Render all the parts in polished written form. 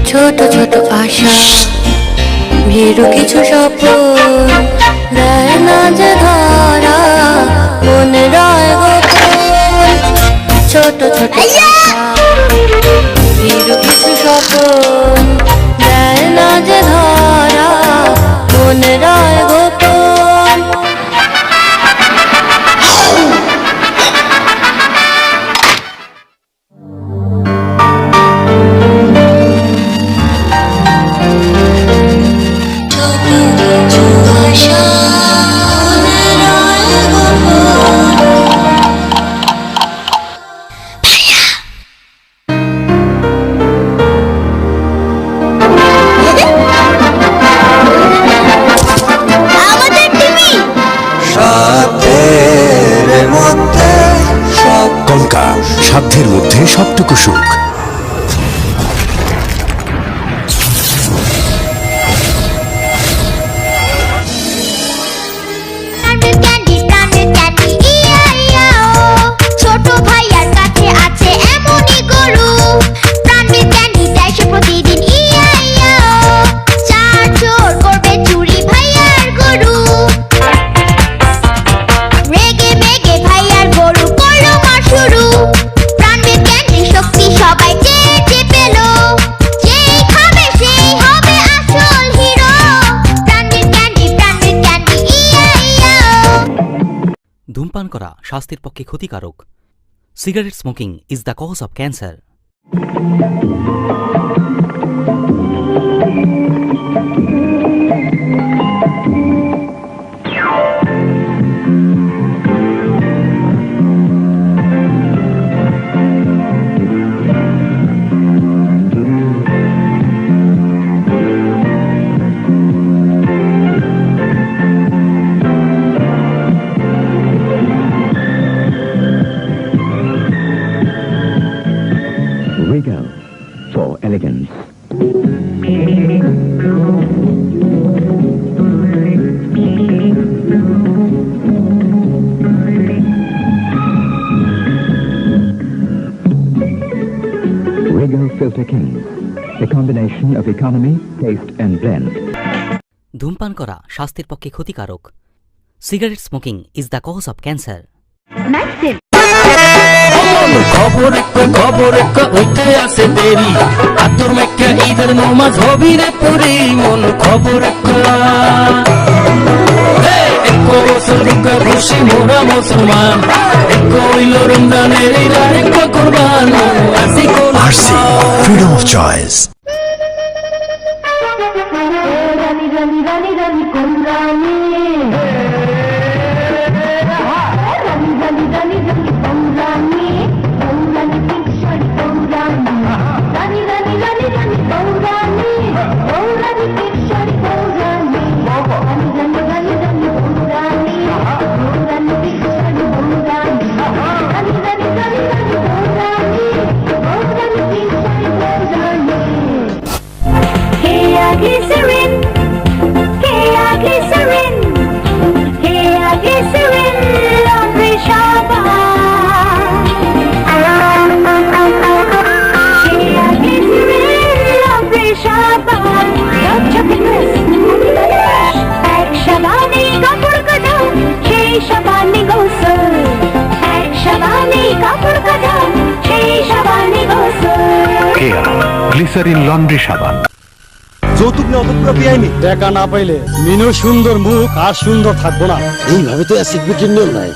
ছোট ছোট আশা ভীরু কিছু স্বপ্ন দেয় না যে ধরা মনে রয় গোপন। ছোট ছোট আশা ভীরু কিছু স্বপ্ন দেয় না যে ধরা মনে রয় গোপন। সাধ্যের মধ্যে সবটুকু সুখ। ছোট ভাইয়ার কাছে আছে এমনই গরু, প্রাণের ক্যান্ডি দেয় সে প্রতিদিন ইয়া ইয়া। চার চোর করবে চুরি ভাইয়ার গরু, রেগে মেগে ভাইয়ার গরু করলো মার শুরু। প্রাণের ক্যান্ডি শক্তি সবাই চেয়ে চেয়ে পেল, যেই খাবে সেই হবে আসল হিরো। প্রাণের ক্যান্ডি ইয়া ইয়া। ধূমপান করা স্বাস্থ্যের পক্ষে ক্ষতিকারক। Cigarette smoking is the cause of cancer. Regal for elegance. Regal Filter Kings, a combination of economy, taste and blend. ধূমপান করা স্বাস্থ্যের পক্ষে ক্ষতিকারক। Cigarette smoking is the cause of cancer. খবর উঠে আসে দেরি, আতর মেকা ঈদের নমাজ হবি রে পুরি। মন খবর বছর খুশি মোরা মুসলমান, হইল রমজানের ঈদ কুরবান। আরসি ফ্রিডম অফ চয়েস। রানী রানী রানী রানী কোন রানী, রানী রানী রানী রানী কোন রানী, কোন রানী কিশোরী কোন রানী, রানী রানী রানী রানী কোন রানী, কোন রানী কিশোরী কোন রানী, রানী রানী রানী রানী কোন রানী, কোন রানী কিশোরী কোন রানী, রানী রানী রানী রানী কোন রানী, কোন রানী কিশোরী কোন রানী। Kia glycerin, Kia glycerin, Kia glycerin, laundry saban. Kia glycerin, laundry saban. Love chocolate press, এক সাবানে কাপড় কাটাও, সেই সাবানে গোসল। এক সাবানে কাপড় কাটাও, সেই সাবানে গোসল। কেয়া গ্লিসারিন লন্ড্রি সাবান। যৌতুক নিয়ে অতপুরা বেআইনি টাকা না পাইলে মিনুর সুন্দর মুখ আর সুন্দর থাকবো না। এইভাবে তো অ্যাসিড বিক্রির নিয়ম নাই,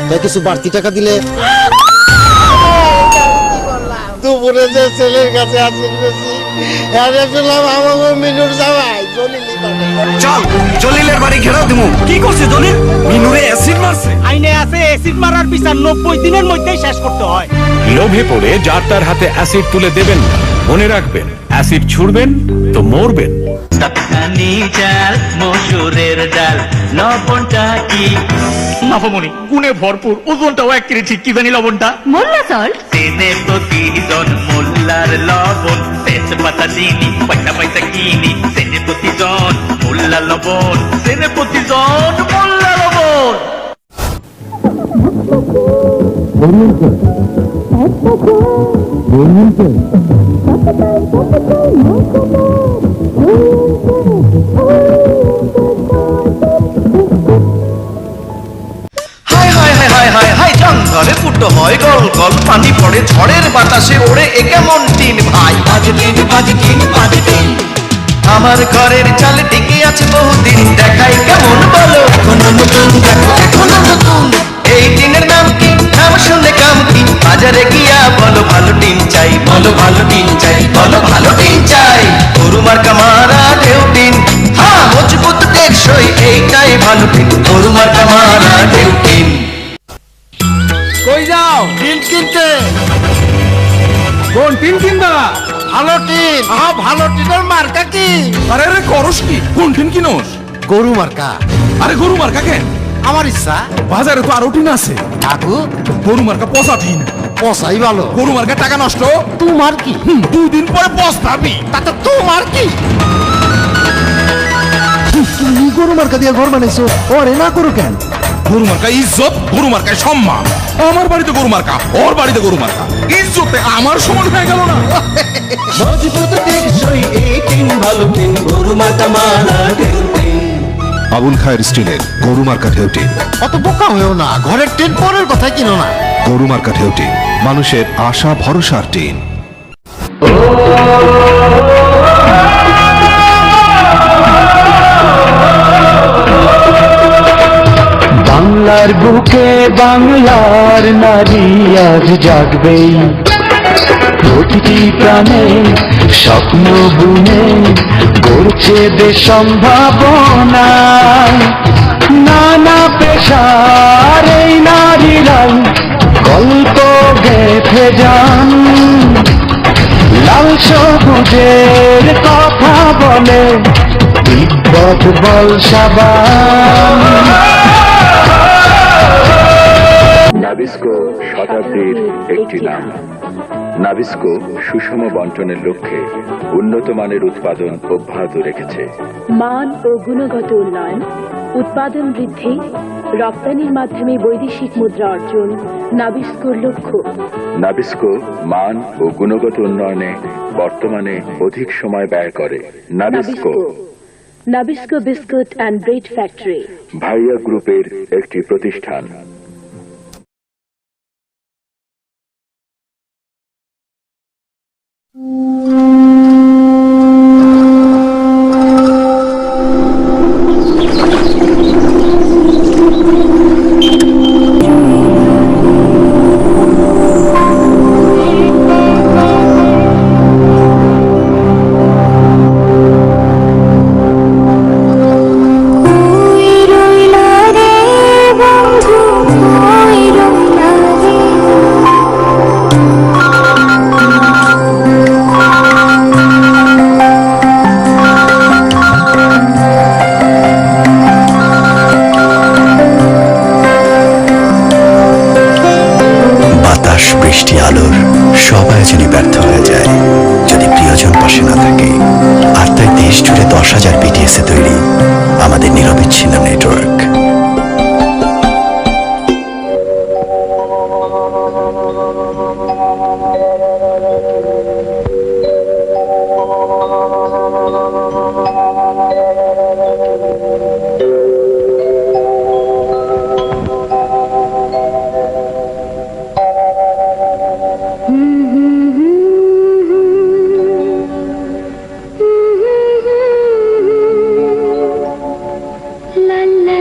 তাই কিছু বাড়তি টাকা দিলে। দুপুরে যে ছেলের কাছে অ্যাসিড বেশি শুনলাম আমাকে মিনুর জামাই জলিলি চল জলিলের বাড়ি ঘেরাও দিমু। কি করছে জলিল? মিনুরে অ্যাসিড মারছে। আইনে আছে অ্যাসিড মারার বিচার 90 দিনের মধ্যেই শেষ করতে হয়। লোভে পড়ে যার তার হাতে অ্যাসিড তুলে দেবেন না। মনে রাখবেন, অ্যাসিড ছুড়বেন তো মরবেন। চাল মসুরের ডাল লবণটা কি মাফামনি গুণে ভরপুর, ওজনটাও 1 কেজি। ঠিক কি জানি লবণটা মোল্লা সল্ট, তেনে প্রতিজন মোল্লার লবণ, তেজপাতা চিনি পয়সা পয়সা কিনি। তেনে প্রতিজন মোল্লা লবণ, তেনে প্রতিজন মোল্লা লবণ। হায় হায় হায় হায় হায় হায় জঙ্গলে ফুটো হয় গল গল পানি পড়ে ঝড়ের বাতাসে ওড়ে এ কেমন টিন ভাই বাজে টিন বাজে টিন বাজে টিন আমার ঘরের চাল টিকে আছে বহুদিন দেখাই কেমন বলো এখনো নতুন দেখো এখনো নতুন এই টিনের নাম কি নাম শুনে কাম কি বাজারে গিয়া বলো ভালো টিন চাই বলো ভালো টিন চাই বলো ভালো টিন চাই গরু মার্কা মারা ঢেউ টিন হ্যাঁ মজবুত টেকসই এইটাই ভালো টিন গরু মার্কা মারা ঢেউ টিন কই যাও টিন কিনতে কোন টিন কিনবা ভালো টিন ভালো টিনের মার্কা কি আরে আরে করস কি কোন টিন কিনোস গরু মার্কা আরে গরু মার্কা কেন আমার ইচ্ছা বাজারে তো আরো টিন আছে কাকু গরু মার্কা পচা টিন পসাই ভালো গরু মার্কা টাকা নষ্ট তোমার কি 2 দিন পরে পস্তাবি তাতে তোমার কি তুমি গরু মার্কা দিয়ে ঘর বানাইছো ওরে না করো কেন গরু মার্কা ইজ্জত গরু মার্কায় সম্মান আমার বাড়িতে গরু মার্কা ওর বাড়িতে গরু মার্কা ইজ্জতে আমার সমান হয়ে গেল না মজবুত টেকসই এই টিন ভালো টিন গরু মার্কা মারা ঢেউ টিন আবুল খায়ের স্টিলের গরু মার্কা ঢেউটিন। অত বোকা হয়েও না ঘরের টিন পরের কথা কিনো না গরু মার্কা ঢেউটিন, মানুষের আশা ভরসার টিন। বাংলার বুকে বাংলার নারী আজ জাগবেই, প্রতিটি প্রাণে স্বপ্ন বুনে গড়ছে দেশ সম্ভাবনা। নানা পেশার এই নারীরাই গল্প গেঁথে যান, লাল সবুজের কথা বলে তিব্বত বল সাবান। নাবিস্কো শতাব্দীর একটি নাম। নাবিস্কো সুষম বন্টনের লক্ষ্যে উন্নত মানের উৎপাদন অব্যাহত রেখেছে। মান ও গুণগত উন্নয়ন, উৎপাদন বৃদ্ধি, রপ্তানির মাধ্যমে বৈদেশিক মুদ্রা অর্জন নাবিস্কোর লক্ষ্য। নাবিস্কো মান ও গুণগত উন্নয়নে বর্তমানে অধিক সময় ব্যয় করে। Nabisco Nabisco biscuit and bread factory ভাইয়া গ্রুপের একটি প্রতিষ্ঠান। বৃষ্টি আলোর সব আয়োজনই ব্যর্থ হয়ে যায় যদি প্রিয়জন পাশে না থাকে। আর তাই দেশ জুড়ে 10,000 বিটিএসে তৈরি আমাদের নিরবিচ্ছিন্ন নেটওয়ার্ক। La la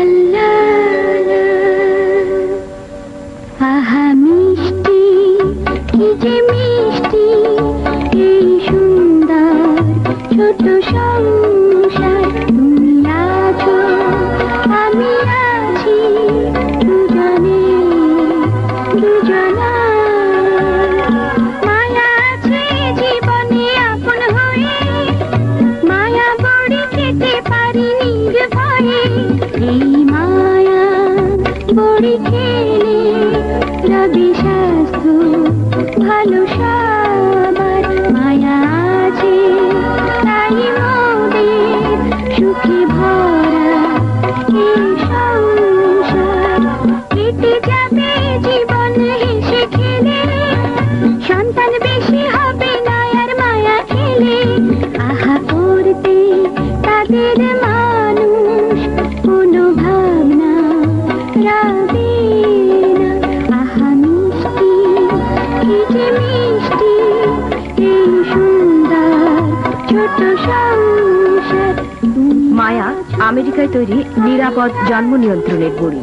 আমেরিকায় তৈরি নিরাপদ জন্ম নিয়ন্ত্রণের বড়ি।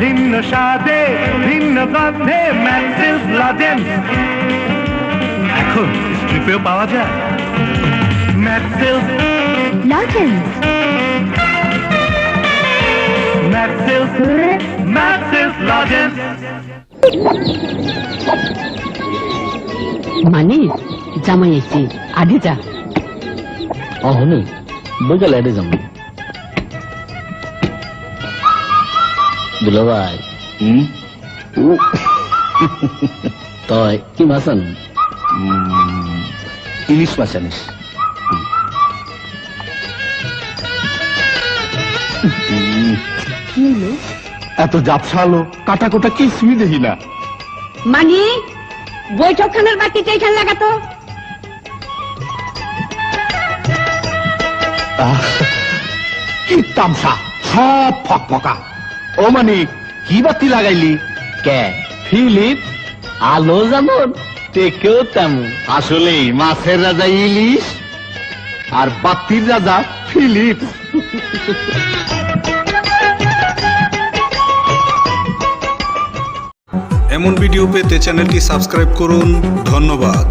ভিন্ন স্বাদে ভিন্ন গন্ধে ম্যাক্সিস লজেন্স এখন স্ট্রিপেও পাওয়া যায়। Maxxis lozenges, Maxxis Maxxis lozenges. মানে জামাই এসছি, আগে যা। অহনে বইকাল এডে যাম। দুলা ভাই, তই কি মাছ আন? ইলিশ মাছ আনিস। এত জাপসালো কাটা কোটা কিছুই দেখি না। মানে বৈঠকখানার বাতিটা এখানে লাগাতো। কি তামসা, সব ফকফকা। ও মানে কি বাতি লাগাইলি? কে ফিলিপ? আলো যেমন টেকেও তেমন। আসলে মাছের রাজা ইলিশ আর বাতির রাজা ফিলিপ। এমন ভিডিও পেতে চ্যানেলটি সাবস্ক্রাইব করুন। ধন্যবাদ।